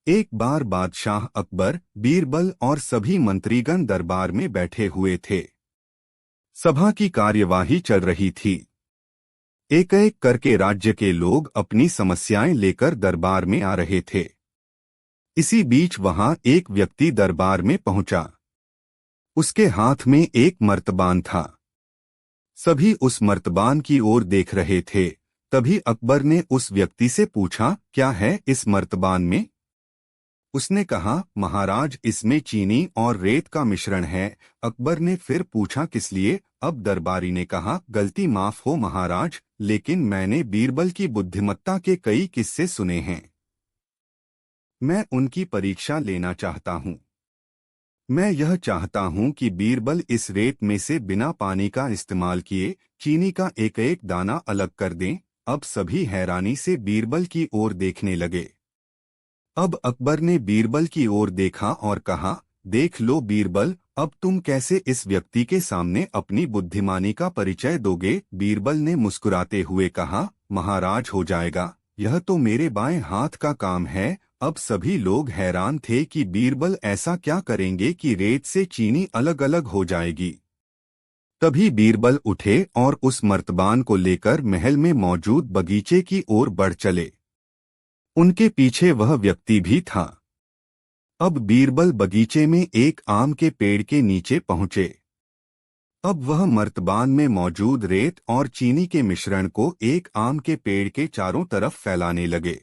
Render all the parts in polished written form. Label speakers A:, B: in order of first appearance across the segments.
A: एक बार बादशाह अकबर, बीरबल और सभी मंत्रीगण दरबार में बैठे हुए थे। सभा की कार्यवाही चल रही थी। एक एक करके राज्य के लोग अपनी समस्याएं लेकर दरबार में आ रहे थे। इसी बीच वहां एक व्यक्ति दरबार में पहुंचा। उसके हाथ में एक मर्तबान था। सभी उस मर्तबान की ओर देख रहे थे। तभी अकबर ने उस व्यक्ति से पूछा, क्या है इस मर्तबान में? उसने कहा, महाराज, इसमें चीनी और रेत का मिश्रण है। अकबर ने फिर पूछा, किस लिए? अब दरबारी ने कहा, गलती माफ हो महाराज, लेकिन मैंने बीरबल की बुद्धिमत्ता के कई किस्से सुने हैं। मैं उनकी परीक्षा लेना चाहता हूँ। मैं यह चाहता हूँ कि बीरबल इस रेत में से बिना पानी का इस्तेमाल किए चीनी का एक एक दाना अलग कर दें। अब सभी हैरानी से बीरबल की ओर देखने लगे। अब अकबर ने बीरबल की ओर देखा और कहा, देख लो बीरबल, अब तुम कैसे इस व्यक्ति के सामने अपनी बुद्धिमानी का परिचय दोगे? बीरबल ने मुस्कुराते हुए कहा, महाराज, हो जाएगा, यह तो मेरे बाएं हाथ का काम है। अब सभी लोग हैरान थे कि बीरबल ऐसा क्या करेंगे कि रेत से चीनी अलग अलग हो जाएगी। तभी बीरबल उठे और उस मर्तबान को लेकर महल में मौजूद बगीचे की ओर बढ़ चले। उनके पीछे वह व्यक्ति भी था। अब बीरबल बगीचे में एक आम के पेड़ के नीचे पहुंचे। अब वह मर्तबान में मौजूद रेत और चीनी के मिश्रण को एक आम के पेड़ के चारों तरफ फैलाने लगे।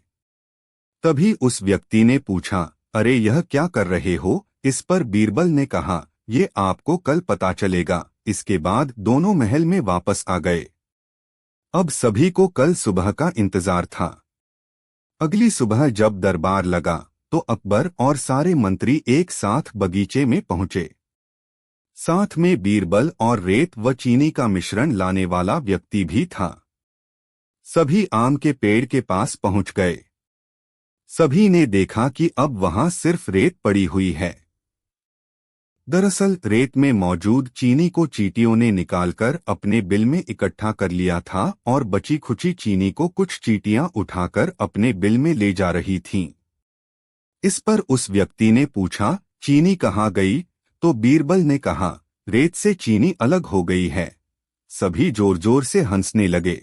A: तभी उस व्यक्ति ने पूछा, अरे यह क्या कर रहे हो? इस पर बीरबल ने कहा, ये आपको कल पता चलेगा। इसके बाद दोनों महल में वापस आ गए। अब सभी को कल सुबह का इंतजार था। अगली सुबह जब दरबार लगा तो अकबर और सारे मंत्री एक साथ बगीचे में पहुंचे। साथ में बीरबल और रेत व चीनी का मिश्रण लाने वाला व्यक्ति भी था। सभी आम के पेड़ के पास पहुंच गए। सभी ने देखा कि अब वहां सिर्फ रेत पड़ी हुई है। दरअसल रेत में मौजूद चीनी को चींटियों ने निकालकर अपने बिल में इकट्ठा कर लिया था और बची खुची चीनी को कुछ चींटियां उठाकर अपने बिल में ले जा रही थीं। इस पर उस व्यक्ति ने पूछा, चीनी कहाँ गई? तो बीरबल ने कहा, रेत से चीनी अलग हो गई है। सभी जोर जोर से हंसने लगे।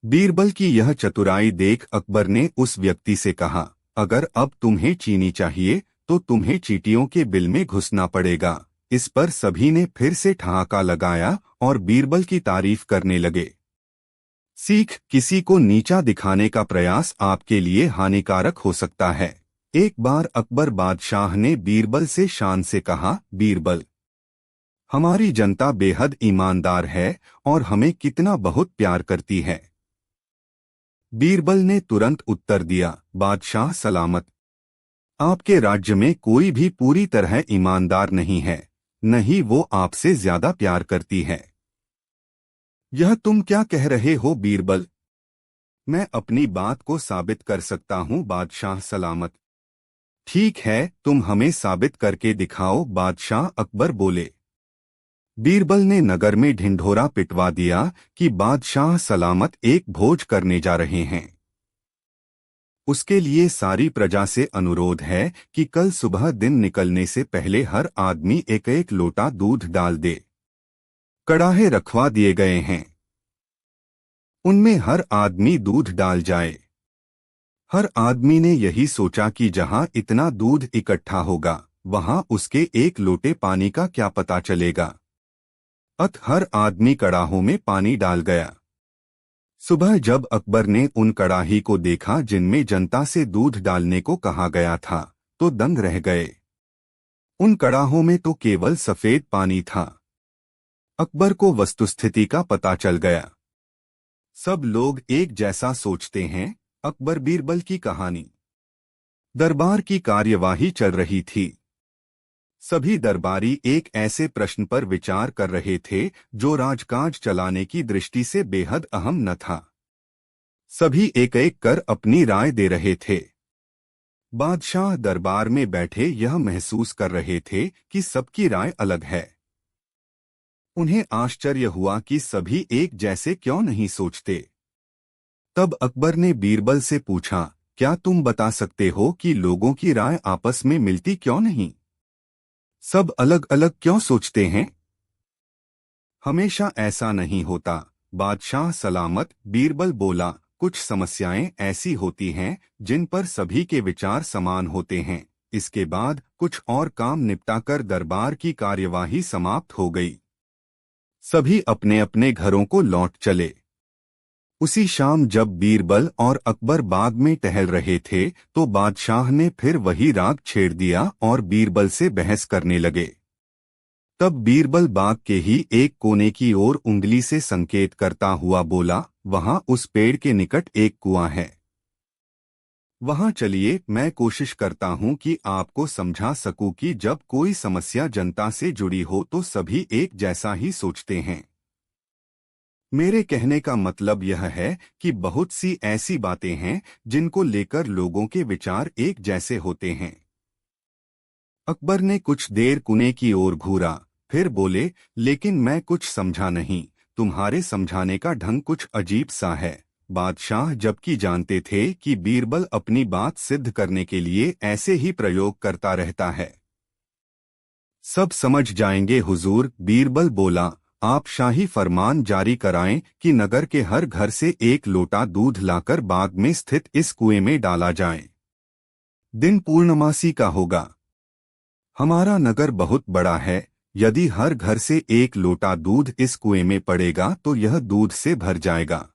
A: बीरबल की यह चतुराई देख अकबर ने उस व्यक्ति से कहा, अगर अब तुम्हें चीनी चाहिए तो तुम्हें चींटियों के बिल में घुसना पड़ेगा। इस पर सभी ने फिर से ठहाका लगाया और बीरबल की तारीफ करने लगे। सीख, किसी को नीचा दिखाने का प्रयास आपके लिए हानिकारक हो सकता है। एक बार अकबर बादशाह ने बीरबल से शान से कहा, बीरबल, हमारी जनता बेहद ईमानदार है और हमें कितना बहुत प्यार करती है। बीरबल ने तुरंत उत्तर दिया, बादशाह सलामत। आपके राज्य में कोई भी पूरी तरह ईमानदार नहीं है, न ही वो आपसे ज्यादा प्यार करती है। यह तुम क्या कह रहे हो बीरबल? मैं अपनी बात को साबित कर सकता हूँ बादशाह सलामत। ठीक है, तुम हमें साबित करके दिखाओ, बादशाह अकबर बोले। बीरबल ने नगर में ढिंढोरा पिटवा दिया कि बादशाह सलामत एक भोज करने जा रहे हैं। उसके लिए सारी प्रजा से अनुरोध है कि कल सुबह दिन निकलने से पहले हर आदमी एक एक लोटा दूध डाल दे। कड़ाहे रखवा दिए गए हैं, उनमें हर आदमी दूध डाल जाए। हर आदमी ने यही सोचा कि जहां इतना दूध इकट्ठा होगा वहां उसके एक लोटे पानी का क्या पता चलेगा। अत हर आदमी कड़ाहों में पानी डाल गया। सुबह जब अकबर ने उन कड़ाही को देखा जिनमें जनता से दूध डालने को कहा गया था, तो दंग रह गए। उन कड़ाहों में तो केवल सफेद पानी था। अकबर को वस्तुस्थिति का पता चल गया। सब लोग एक जैसा सोचते हैं। अकबर बीरबल की कहानी। दरबार की कार्यवाही चल रही थी। सभी दरबारी एक ऐसे प्रश्न पर विचार कर रहे थे जो राजकाज चलाने की दृष्टि से बेहद अहम न था। सभी एक एक कर अपनी राय दे रहे थे। बादशाह दरबार में बैठे यह महसूस कर रहे थे कि सबकी राय अलग है। उन्हें आश्चर्य हुआ कि सभी एक जैसे क्यों नहीं सोचते। तब अकबर ने बीरबल से पूछा, क्या तुम बता सकते हो कि लोगों की राय आपस में मिलती क्यों नहीं? सब अलग अलग क्यों सोचते हैं? हमेशा ऐसा नहीं होता। बादशाह सलामत बीरबल बोला, कुछ समस्याएं ऐसी होती हैं जिन पर सभी के विचार समान होते हैं। इसके बाद कुछ और काम निपटाकर दरबार की कार्यवाही समाप्त हो गई। सभी अपने अपने घरों को लौट चले। उसी शाम जब बीरबल और अकबर बाग में टहल रहे थे तो बादशाह ने फिर वही राग छेड़ दिया और बीरबल से बहस करने लगे। तब बीरबल बाग के ही एक कोने की ओर उंगली से संकेत करता हुआ बोला, वहां उस पेड़ के निकट एक कुआं है। वहां चलिए, मैं कोशिश करता हूं कि आपको समझा सकूं कि जब कोई समस्या जनता से जुड़ी हो तो सभी एक जैसा ही सोचते हैं। मेरे कहने का मतलब यह है कि बहुत सी ऐसी बातें हैं जिनको लेकर लोगों के विचार एक जैसे होते हैं। अकबर ने कुछ देर कुएं की ओर घूरा, फिर बोले, लेकिन मैं कुछ समझा नहीं। तुम्हारे समझाने का ढंग कुछ अजीब सा है। बादशाह जबकि जानते थे कि बीरबल अपनी बात सिद्ध करने के लिए ऐसे ही प्रयोग करता रहता है। सब समझ जाएंगे हुजूर, बीरबल बोला। आप शाही फरमान जारी कराएं कि नगर के हर घर से एक लोटा दूध लाकर बाग में स्थित इस कुएं में डाला जाए। दिन पूर्णमासी का होगा। हमारा नगर बहुत बड़ा है। यदि हर घर से एक लोटा दूध इस कुएं में पड़ेगा तो यह दूध से भर जाएगा।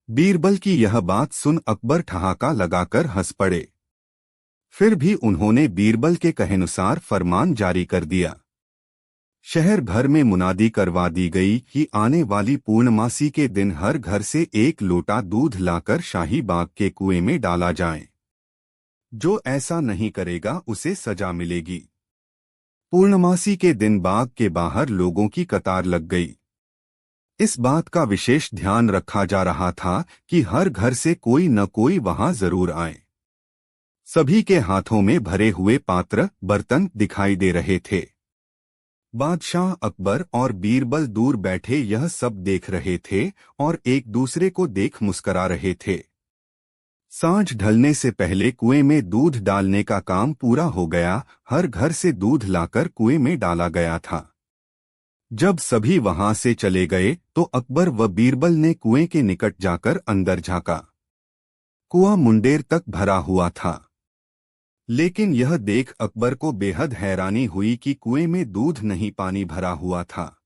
A: बीरबल की यह बात सुन अकबर ठहाका लगाकर हंस पड़े। फिर भी उन्होंने बीरबल के कहेनुसार फरमान जारी कर दिया। शहर भर में मुनादी करवा दी गई कि आने वाली पूर्णमासी के दिन हर घर से एक लोटा दूध लाकर शाही बाग के कुएं में डाला जाए। जो ऐसा नहीं करेगा उसे सजा मिलेगी। पूर्णमासी के दिन बाग के बाहर लोगों की कतार लग गई। इस बात का विशेष ध्यान रखा जा रहा था कि हर घर से कोई न कोई वहां जरूर आए। सभी के हाथों में भरे हुए पात्र बर्तन दिखाई दे रहे थे। बादशाह अकबर और बीरबल दूर बैठे यह सब देख रहे थे और एक दूसरे को देख मुस्करा रहे थे। सांझ ढलने से पहले कुएं में दूध डालने का काम पूरा हो गया। हर घर से दूध लाकर कुएं में डाला गया था। जब सभी वहां से चले गए तो अकबर व बीरबल ने कुएं के निकट जाकर अंदर झांका। कुआं मुंडेर तक भरा हुआ था। लेकिन यह देख अकबर को बेहद हैरानी हुई कि कुएं में दूध नहीं, पानी भरा हुआ था।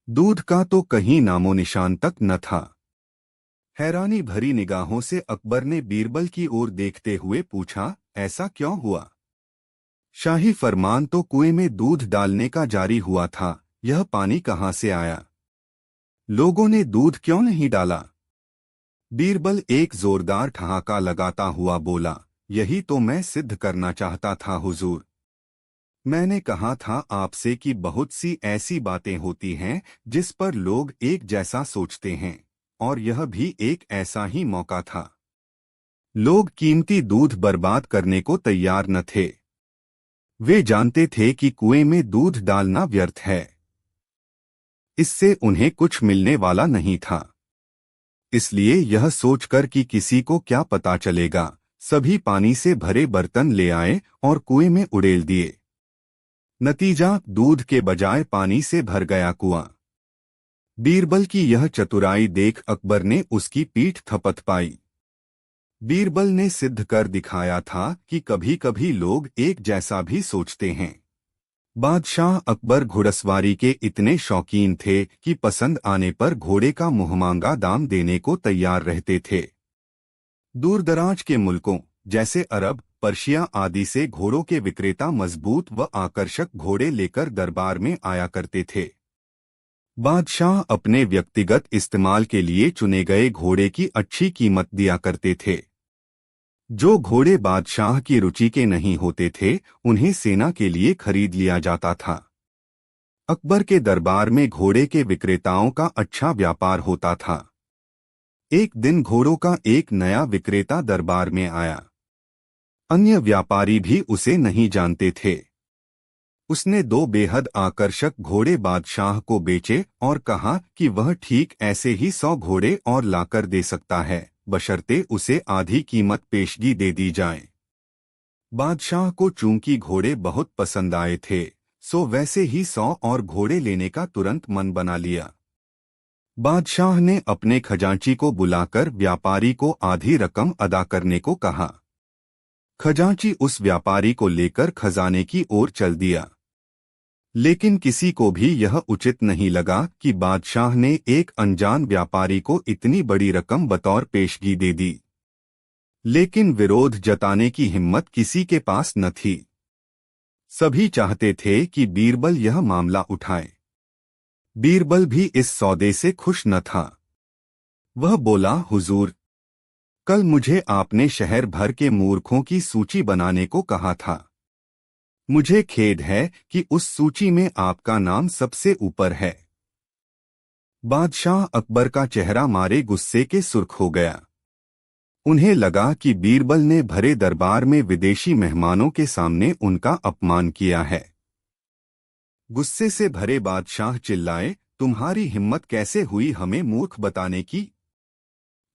A: दूध का तो कहीं नामो निशान तक न था। हैरानी भरी निगाहों से अकबर ने बीरबल की ओर देखते हुए पूछा, ऐसा क्यों हुआ? शाही फरमान तो कुएं में दूध डालने का जारी हुआ था, यह पानी कहां से आया? लोगों ने दूध क्यों नहीं डाला? बीरबल एक जोरदार ठहाका लगाता हुआ बोला, यही तो मैं सिद्ध करना चाहता था हुजूर। मैंने कहा था आपसे कि बहुत सी ऐसी बातें होती हैं जिस पर लोग एक जैसा सोचते हैं, और यह भी एक ऐसा ही मौका था। लोग कीमती दूध बर्बाद करने को तैयार न थे। वे जानते थे कि कुएं में दूध डालना व्यर्थ है। इससे उन्हें कुछ मिलने वाला नहीं था। इसलिए यह सोचकर कि किसी को क्या पता चलेगा, सभी पानी से भरे बर्तन ले आए और कुएं में उड़ेल दिए। नतीजा, दूध के बजाय पानी से भर गया कुआं। बीरबल की यह चतुराई देख अकबर ने उसकी पीठ थपथपाई। बीरबल ने सिद्ध कर दिखाया था कि कभी कभी लोग एक जैसा भी सोचते हैं। बादशाह अकबर घुड़सवारी के इतने शौकीन थे कि पसंद आने पर घोड़े का मुहमांगा दाम देने को तैयार रहते थे। दूरदराज के मुल्कों जैसे अरब, पर्शिया आदि से घोड़ों के विक्रेता मजबूत व आकर्षक घोड़े लेकर दरबार में आया करते थे। बादशाह अपने व्यक्तिगत इस्तेमाल के लिए चुने गए घोड़े की अच्छी कीमत दिया करते थे। जो घोड़े बादशाह की रुचि के नहीं होते थे उन्हें सेना के लिए खरीद लिया जाता था। अकबर के दरबार में घोड़े के विक्रेताओं का अच्छा व्यापार होता था। एक दिन घोड़ों का एक नया विक्रेता दरबार में आया। अन्य व्यापारी भी उसे नहीं जानते थे। उसने 2 बेहद आकर्षक घोड़े बादशाह को बेचे और कहा कि वह ठीक ऐसे ही 100 घोड़े और लाकर दे सकता है। बशर्ते उसे आधी कीमत पेशगी दे दी जाए। बादशाह को चूंकि घोड़े बहुत पसंद आए थे, सो वैसे ही 100 और घोड़े लेने का तुरंत मन बना लिया। बादशाह ने अपने खजांची को बुलाकर व्यापारी को आधी रकम अदा करने को कहा। खजांची उस व्यापारी को लेकर खजाने की ओर चल दिया। लेकिन किसी को भी यह उचित नहीं लगा कि बादशाह ने एक अनजान व्यापारी को इतनी बड़ी रकम बतौर पेशगी दे दी। लेकिन विरोध जताने की हिम्मत किसी के पास न थी। सभी चाहते थे कि बीरबल यह मामला उठाए। बीरबल भी इस सौदे से खुश न था। वह बोला, हुजूर, कल मुझे आपने शहर भर के मूर्खों की सूची बनाने को कहा था। मुझे खेद है कि उस सूची में आपका नाम सबसे ऊपर है। बादशाह अकबर का चेहरा मारे गुस्से के सुर्ख हो गया। उन्हें लगा कि बीरबल ने भरे दरबार में विदेशी मेहमानों के सामने उनका अपमान किया है। गुस्से से भरे बादशाह चिल्लाए, तुम्हारी हिम्मत कैसे हुई हमें मूर्ख बताने की?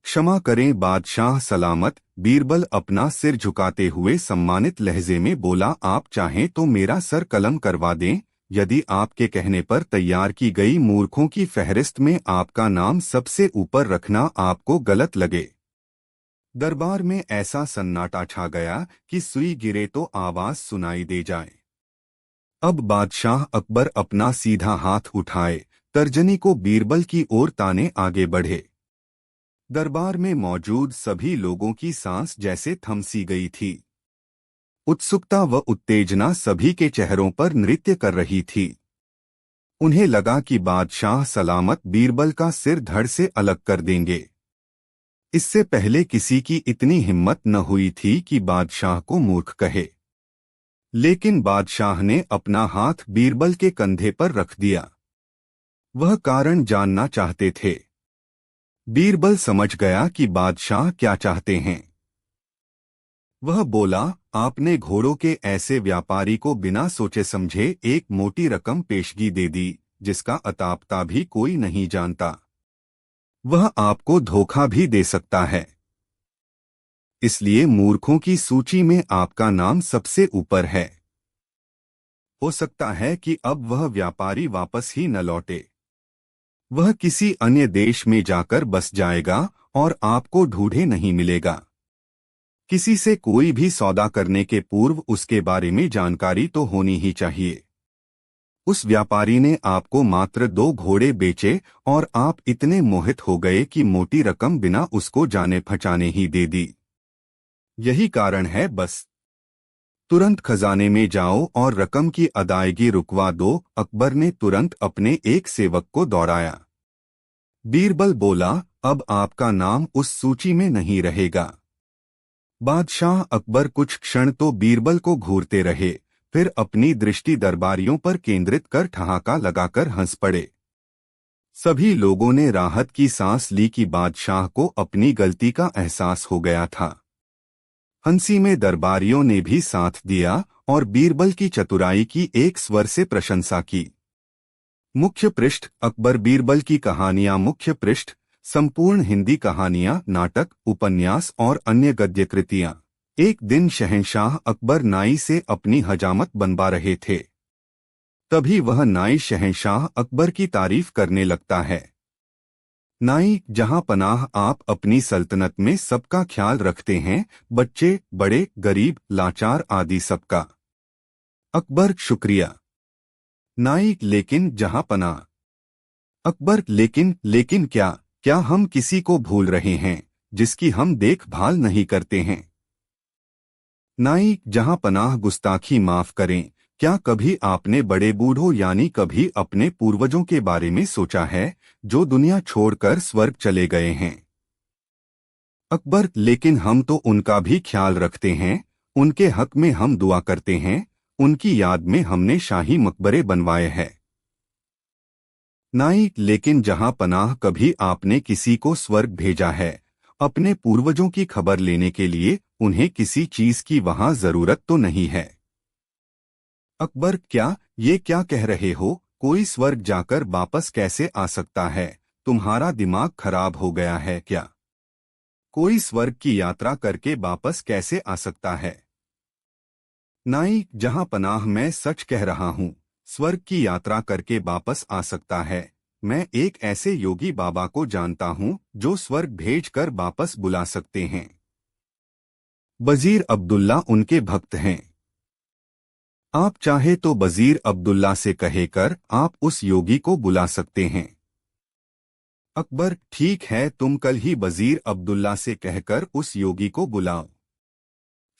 A: क्षमा करें बादशाह सलामत। बीरबल अपना सिर झुकाते हुए सम्मानित लहजे में बोला, आप चाहें तो मेरा सर कलम करवा दें। यदि आपके कहने पर तैयार की गई मूर्खों की फहरिस्त में आपका नाम सबसे ऊपर रखना आपको गलत लगे। दरबार में ऐसा सन्नाटा छा गया कि सुई गिरे तो आवाज सुनाई दे जाए। अब बादशाह अकबर अपना सीधा हाथ उठाए, तर्जनी को बीरबल की ओर ताने आगे बढ़े। दरबार में मौजूद सभी लोगों की सांस जैसे थमसी गई थी। उत्सुकता व उत्तेजना सभी के चेहरों पर नृत्य कर रही थी। उन्हें लगा कि बादशाह सलामत बीरबल का सिर धड़ से अलग कर देंगे। इससे पहले किसी की इतनी हिम्मत न हुई थी कि बादशाह को मूर्ख कहे। लेकिन बादशाह ने अपना हाथ बीरबल के कंधे पर रख दिया। वह कारण जानना चाहते थे। बीरबल समझ गया कि बादशाह क्या चाहते हैं। वह बोला, आपने घोड़ों के ऐसे व्यापारी को बिना सोचे समझे एक मोटी रकम पेशगी दे दी, जिसका अतापता भी कोई नहीं जानता। वह आपको धोखा भी दे सकता है। इसलिए मूर्खों की सूची में आपका नाम सबसे ऊपर है। हो सकता है कि अब वह व्यापारी वापस ही न लौटे। वह किसी अन्य देश में जाकर बस जाएगा और आपको ढूंढे नहीं मिलेगा। किसी से कोई भी सौदा करने के पूर्व उसके बारे में जानकारी तो होनी ही चाहिए। उस व्यापारी ने आपको मात्र 2 घोड़े बेचे और आप इतने मोहित हो गए कि मोटी रकम बिना उसको जाने पहचाने ही दे दी। यही कारण है बस। तुरंत खजाने में जाओ और रकम की अदायगी रुकवा दो। अकबर ने तुरंत अपने एक सेवक को दौड़ाया। बीरबल बोला, अब आपका नाम उस सूची में नहीं रहेगा। बादशाह अकबर कुछ क्षण तो बीरबल को घूरते रहे, फिर अपनी दृष्टि दरबारियों पर केंद्रित कर ठहाका लगाकर हंस पड़े। सभी लोगों ने राहत की सांस ली कि बादशाह को अपनी गलती का एहसास हो गया था। हंसी में दरबारियों ने भी साथ दिया और बीरबल की चतुराई की एक स्वर से प्रशंसा की। मुख्य पृष्ठ अकबर बीरबल की कहानियां। मुख्य पृष्ठ संपूर्ण हिंदी कहानियां, नाटक, उपन्यास और अन्य गद्य कृतियां। एक दिन शहंशाह अकबर नाई से अपनी हजामत बनवा रहे थे। तभी वह नाई शहंशाह अकबर की तारीफ करने लगता है। नाई, जहां पनाह आप अपनी सल्तनत में सबका ख्याल रखते हैं, बच्चे, बड़े, गरीब, लाचार आदि सबका। अकबर, शुक्रिया। नाई, लेकिन जहां पनाह। अकबर, लेकिन क्या हम किसी को भूल रहे हैं जिसकी हम देखभाल नहीं करते हैं? नाई, जहां पनाह गुस्ताखी माफ करें, क्या कभी आपने बड़े बूढ़ों यानी कभी अपने पूर्वजों के बारे में सोचा है जो दुनिया छोड़कर स्वर्ग चले गए हैं? अकबर, लेकिन हम तो उनका भी ख्याल रखते हैं, उनके हक में हम दुआ करते हैं, उनकी याद में हमने शाही मकबरे बनवाए हैं। नाई, लेकिन जहां पनाह कभी आपने किसी को स्वर्ग भेजा है अपने पूर्वजों की खबर लेने के लिए, उन्हें किसी चीज की वहां जरूरत तो नहीं है? अकबर, ये क्या कह रहे हो? कोई स्वर्ग जाकर वापस कैसे आ सकता है? तुम्हारा दिमाग खराब हो गया है क्या? कोई स्वर्ग की यात्रा करके वापस कैसे आ सकता है? नाई, जहां पनाह, मैं सच कह रहा हूँ, स्वर्ग की यात्रा करके वापस आ सकता है। मैं एक ऐसे योगी बाबा को जानता हूँ जो स्वर्ग भेजकर वापस बुला सकते हैं। बजीर अब्दुल्ला उनके भक्त हैं। आप चाहे तो बजीर अब्दुल्ला से कहेकर आप उस योगी को बुला सकते हैं। अकबर, ठीक है, तुम कल ही वजीर अब्दुल्ला से कहकर उस योगी को बुलाओ।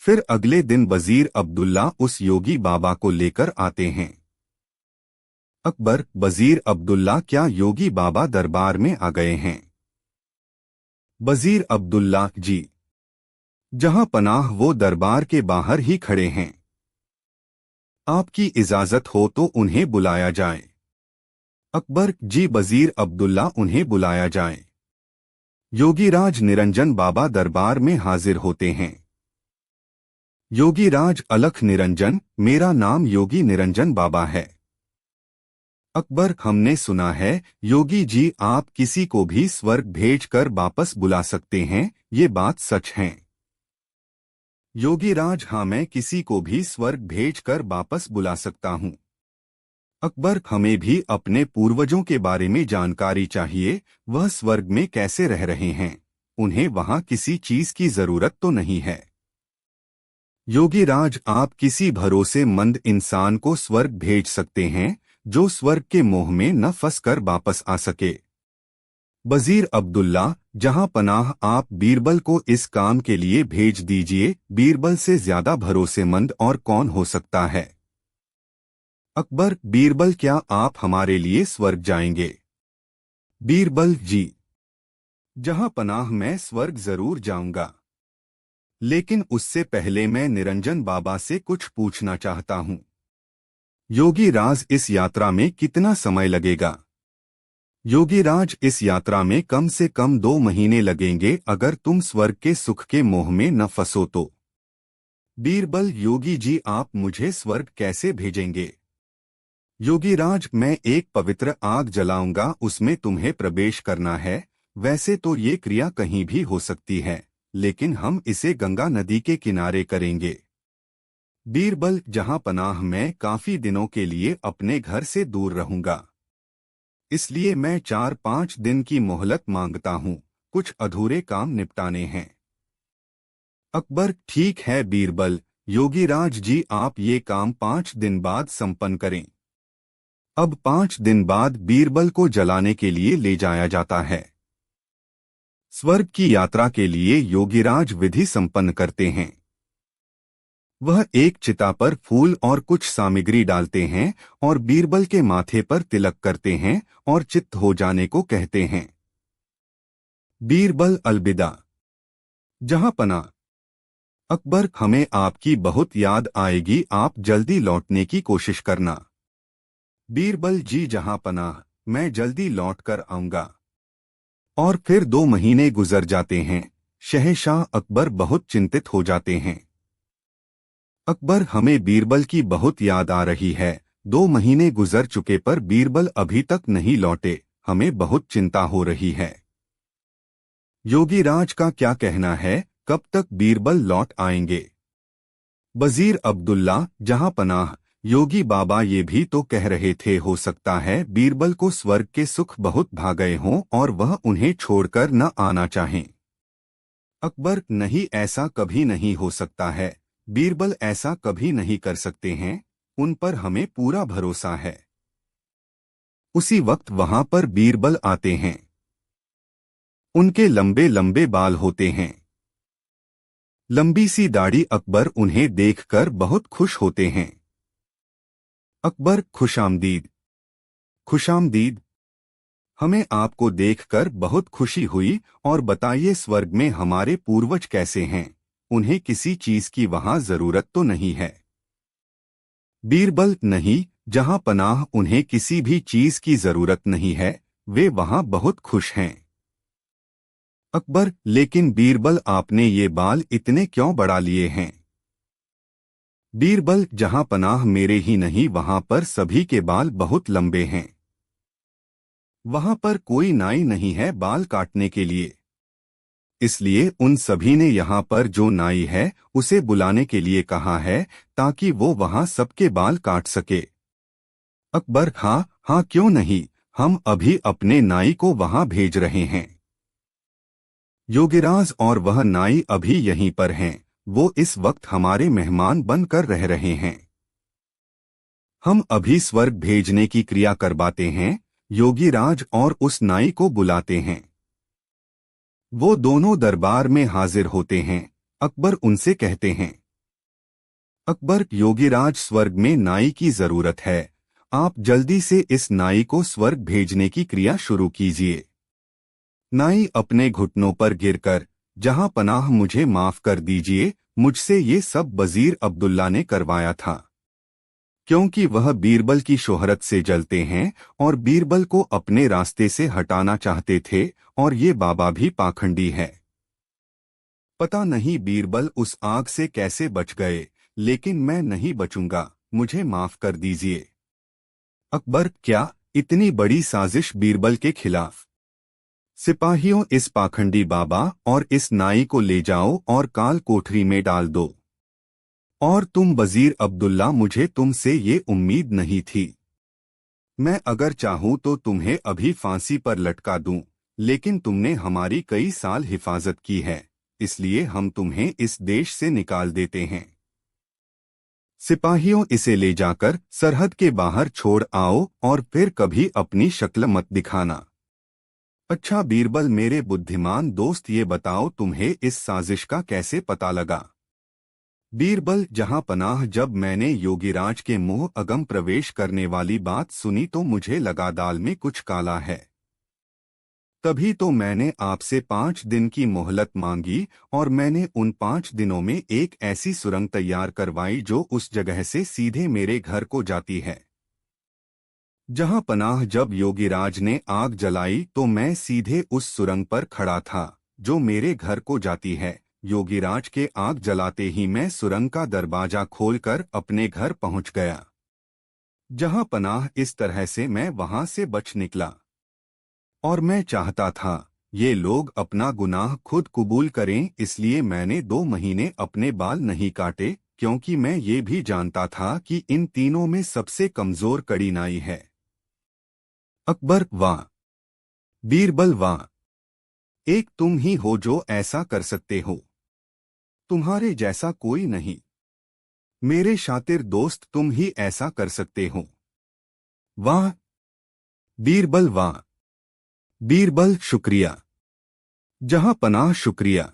A: फिर अगले दिन वजीर अब्दुल्ला उस योगी बाबा को लेकर आते हैं। अकबर, वजीर अब्दुल्ला, क्या योगी बाबा दरबार में आ गए हैं? वजीर अब्दुल्ला, जी, जहां पनाह, वो दरबार के बाहर ही खड़े हैं। आपकी इजाजत हो तो उन्हें बुलाया जाए। अकबर, जी वजीर अब्दुल्ला, उन्हें बुलाया जाए। योगीराज निरंजन बाबा दरबार में हाजिर होते हैं। योगीराज, अलख निरंजन, मेरा नाम योगी निरंजन बाबा है। अकबर, हमने सुना है योगी जी आप किसी को भी स्वर्ग भेजकर वापस बुला सकते हैं, ये बात सच है? योगीराज, हाँ, मैं किसी को भी स्वर्ग भेजकर वापस बुला सकता हूँ। अकबर, हमें भी अपने पूर्वजों के बारे में जानकारी चाहिए। वह स्वर्ग में कैसे रह रहे हैं? उन्हें वहां किसी चीज की जरूरत तो नहीं है? योगीराज, आप किसी भरोसेमंद इंसान को स्वर्ग भेज सकते हैं जो स्वर्ग के मोह में न फंसकर वापस आ सके। वजीर अब्दुल्ला, जहां पनाह, आप बीरबल को इस काम के लिए भेज दीजिए। बीरबल से ज्यादा भरोसेमंद और कौन हो सकता है? अकबर, बीरबल, क्या आप हमारे लिए स्वर्ग जाएंगे? बीरबल, जी, जहां पनाह, मैं स्वर्ग जरूर जाऊंगा, लेकिन उससे पहले मैं निरंजन बाबा से कुछ पूछना चाहता हूं। योगीराज, इस यात्रा में कितना समय लगेगा? योगीराज, इस यात्रा में कम से कम 2 महीने लगेंगे अगर तुम स्वर्ग के सुख के मोह में न फंसो तो। बीरबल, योगी जी आप मुझे स्वर्ग कैसे भेजेंगे? योगीराज, मैं एक पवित्र आग जलाऊंगा, उसमें तुम्हें प्रवेश करना है। वैसे तो ये क्रिया कहीं भी हो सकती है, लेकिन हम इसे गंगा नदी के किनारे करेंगे। बीरबल, जहां पनाह, मैं काफी दिनों के लिए अपने घर से दूर रहूंगा, इसलिए मैं 4-5 दिन की मोहलत मांगता हूं, कुछ अधूरे काम निपटाने हैं। अकबर, ठीक है बीरबल, योगीराज जी आप ये काम 5 दिन बाद संपन्न करें। अब 5 दिन बाद बीरबल को जलाने के लिए ले जाया जाता है। स्वर्ग की यात्रा के लिए योगीराज विधि संपन्न करते हैं। वह एक चिता पर फूल और कुछ सामग्री डालते हैं और बीरबल के माथे पर तिलक करते हैं और चित्त हो जाने को कहते हैं। बीरबल, अलविदा। जहां पना। अकबर, हमें आपकी बहुत याद आएगी, आप जल्दी लौटने की कोशिश करना। बीरबल, जी जहां पनाह, मैं जल्दी लौट कर आऊंगा। और फिर 2 महीने गुजर जाते हैं। शहंशाह अकबर बहुत चिंतित हो जाते हैं। अकबर, हमें बीरबल की बहुत याद आ रही है। 2 महीने गुजर चुके पर बीरबल अभी तक नहीं लौटे, हमें बहुत चिंता हो रही है। योगीराज का क्या कहना है, कब तक बीरबल लौट आएंगे? वजीर अब्दुल्ला, जहां पनाह, योगी बाबा ये भी तो कह रहे थे हो सकता है बीरबल को स्वर्ग के सुख बहुत भा गए हों और वह उन्हें छोड़कर न आना चाहें। अकबर, नहीं, ऐसा कभी नहीं हो सकता है। बीरबल ऐसा कभी नहीं कर सकते हैं, उन पर हमें पूरा भरोसा है। उसी वक्त वहां पर बीरबल आते हैं। उनके लंबे लंबे बाल होते हैं, लंबी सी दाढ़ी। अकबर उन्हें देखकर बहुत खुश होते हैं। अकबर, खुशामदीद। खुशामदीद। हमें आपको देखकर बहुत खुशी हुई, और बताइए स्वर्ग में हमारे पूर्वज कैसे हैं? उन्हें किसी चीज की वहां जरूरत तो नहीं है? बीरबल, नहीं, जहां पनाह, उन्हें किसी भी चीज की जरूरत नहीं है, वे वहां बहुत खुश हैं। अकबर, लेकिन बीरबल आपने ये बाल इतने क्यों बढ़ा लिए हैं? बीरबल, जहां पनाह, मेरे ही नहीं वहां पर सभी के बाल बहुत लंबे हैं। वहां पर कोई नाई नहीं है बाल काटने के लिए, इसलिए उन सभी ने यहाँ पर जो नाई है उसे बुलाने के लिए कहा है ताकि वो वहाँ सबके बाल काट सके। अकबर: हाँ हाँ, क्यों नहीं, हम अभी अपने नाई को वहाँ भेज रहे हैं। योगीराज और वह नाई अभी यहीं पर हैं, वो इस वक्त हमारे मेहमान बनकर रह रहे हैं। हम अभी स्वर्ग भेजने की क्रिया करवाते हैं। योगीराज और उस नाई को बुलाते हैं। वो दोनों दरबार में हाजिर होते हैं। अकबर उनसे कहते हैं: अकबर, योगीराज, स्वर्ग में नाई की जरूरत है। आप जल्दी से इस नाई को स्वर्ग भेजने की क्रिया शुरू कीजिए। नाई अपने घुटनों पर गिरकर: जहां पनाह, मुझे माफ कर दीजिए, मुझसे ये सब वजीर अब्दुल्ला ने करवाया था। क्योंकि वह बीरबल की शोहरत से जलते हैं और बीरबल को अपने रास्ते से हटाना चाहते थे, और ये बाबा भी पाखंडी है। पता नहीं बीरबल उस आग से कैसे बच गए, लेकिन मैं नहीं बचूंगा, मुझे माफ कर दीजिए। अकबर: क्या इतनी बड़ी साजिश बीरबल के खिलाफ? सिपाहियों, इस पाखंडी बाबा और इस नाई को ले जाओ और काल कोठरी में डाल दो। और तुम वजीर अब्दुल्ला, मुझे तुमसे ये उम्मीद नहीं थी। मैं अगर चाहूं तो तुम्हें अभी फांसी पर लटका दूं, लेकिन तुमने हमारी कई साल हिफाजत की है, इसलिए हम तुम्हें इस देश से निकाल देते हैं। सिपाहियों, इसे ले जाकर सरहद के बाहर छोड़ आओ और फिर कभी अपनी शक्ल मत दिखाना। अच्छा बीरबल, मेरे बुद्धिमान दोस्त, ये बताओ तुम्हें इस साजिश का कैसे पता लगा? बीरबल जहां पनाह, जब मैंने योगीराज के मुंह अगम प्रवेश करने वाली बात सुनी तो मुझे लगा दाल में कुछ काला है। तभी तो मैंने आपसे 5 दिन की मोहलत मांगी और मैंने उन 5 दिनों में एक ऐसी सुरंग तैयार करवाई जो उस जगह से सीधे मेरे घर को जाती है। जहां पनाह, जब योगीराज ने आग जलाई तो मैं सीधे उस सुरंग पर खड़ा था जो मेरे घर को जाती है। योगीराज के आग जलाते ही मैं सुरंग का दरवाजा खोलकर अपने घर पहुंच गया। जहां पनाह, इस तरह से मैं वहां से बच निकला। और मैं चाहता था ये लोग अपना गुनाह खुद कबूल करें, इसलिए मैंने 2 महीने अपने बाल नहीं काटे, क्योंकि मैं ये भी जानता था कि इन तीनों में सबसे कमजोर कड़ी नाई है। अकबर: वाह! बीरबल: वाह! एक तुम ही हो जो ऐसा कर सकते हो। तुम्हारे जैसा कोई नहीं। मेरे शातिर दोस्त, तुम ही ऐसा कर सकते हो। वाह बीरबल, वाह! बीरबल: शुक्रिया। जहां पनाह, शुक्रिया।